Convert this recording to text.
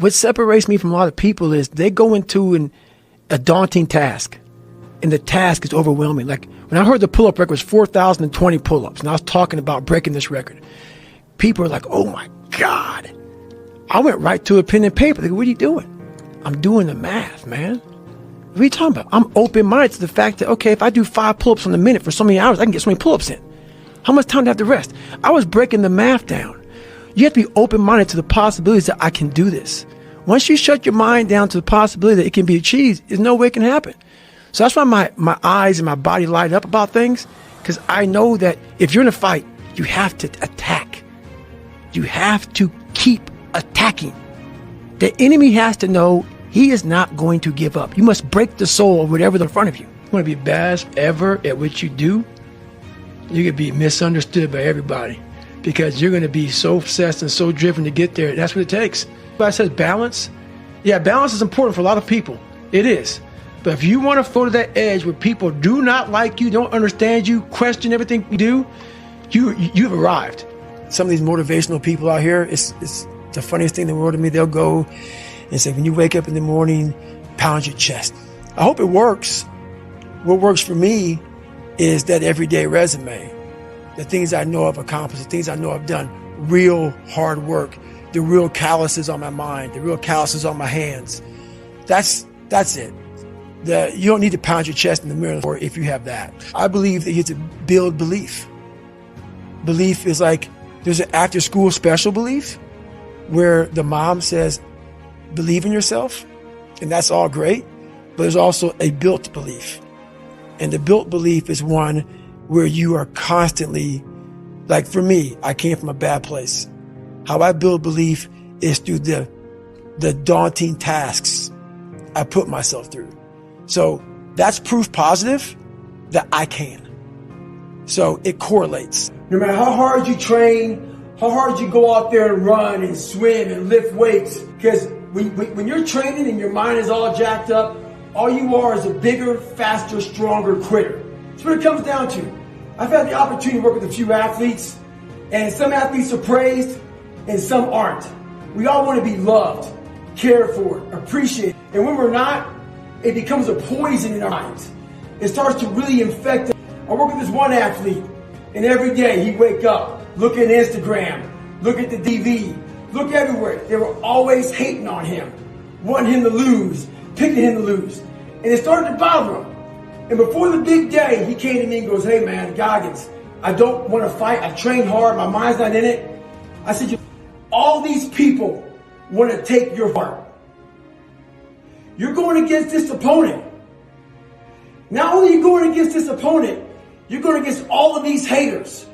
what separates me from a lot of people is they go into a daunting task, and the task is overwhelming. Like when I heard the pull-up record was 4,020 pull-ups, and I was talking about breaking this record, people are like, oh my God. I went right to a pen and paper. They go, what are you doing? I'm doing the math, man. What are you talking about? I'm open-minded to the fact that, okay, if I do 5 pull-ups in a minute for so many hours, I can get so many pull-ups in. How much time do I have to rest? I was breaking the math down. You have to be open-minded to the possibilities that I can do this. Once you shut your mind down to the possibility that it can be achieved, there's no way it can happen. So that's why my eyes and my body light up about things, because I know that if you're in a fight, you have to attack. You have to keep attacking. The enemy has to know he is not going to give up. You must break the soul of whatever's in front of you. You want to be best ever at what you do, you're going to be misunderstood by everybody because you're going to be so obsessed and so driven to get there. That's what it takes. But I said balance. Yeah, balance is important for a lot of people. It is. But if you want to go to that edge where people do not like you, don't understand you, question everything you do, you've arrived. Some of these motivational people out here, it's the funniest thing in the world to me. They'll go and say, when you wake up in the morning, pound your chest. I hope it works. What works for me is that everyday resume, the things I know I've accomplished, the things I know I've done, real hard work, the real calluses on my mind, the real calluses on my hands. That's it. You don't need to pound your chest in the mirror if you have that. I believe that you have to build belief. Belief is like, there's an after school special belief where the mom says, believe in yourself, and that's all great, but there's also a built belief. And the built belief is one where you are constantly, like for me, I came from a bad place. How I build belief is through the daunting tasks I put myself through. So that's proof positive that I can. So it correlates. No matter how hard you train, how hard you go out there and run and swim and lift weights, because when you're training and your mind is all jacked up, all you are is a bigger, faster, stronger quitter. That's what it comes down to. I've had the opportunity to work with a few athletes, and some athletes are praised and some aren't. We all want to be loved, cared for, appreciated. And when we're not, it becomes a poison in our minds. It starts to really infect us. I work with this one athlete, and every day he'd wake up, look at Instagram, look at the TV, look everywhere. They were always hating on him, wanting him to lose, picking him to lose. And it started to bother him. And before the big day, he came to me and goes, hey man, Goggins, I don't want to fight. I trained hard. My mind's not in it. I said, all these people want to take your heart. You're going against this opponent. Not only are you going against this opponent, you're going against all of these haters.